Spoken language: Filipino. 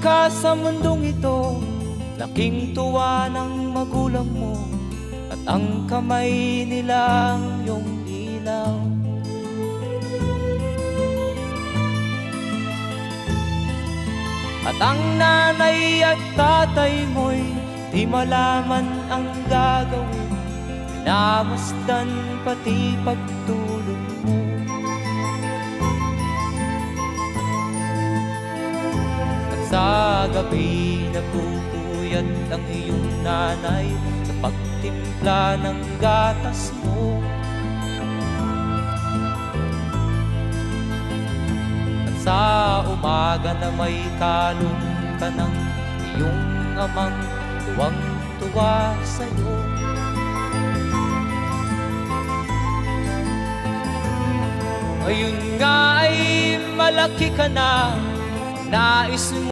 ka sa mundong ito, laking tuwa ng magulang mo, at ang kamay nilang iyong ilaw. At ang nanay at tatay mo'y di malaman ang gagawin, minamasdan pati pagtulog mo. At sa gabi nagpupuyat ang iyong nanay sa pagtimpla ng gatas mo. At sa umaga na may kalong ka ng iyong amang tuwang-tuwa sa'yo. Ngayon nga ay malaki ka na, nais mo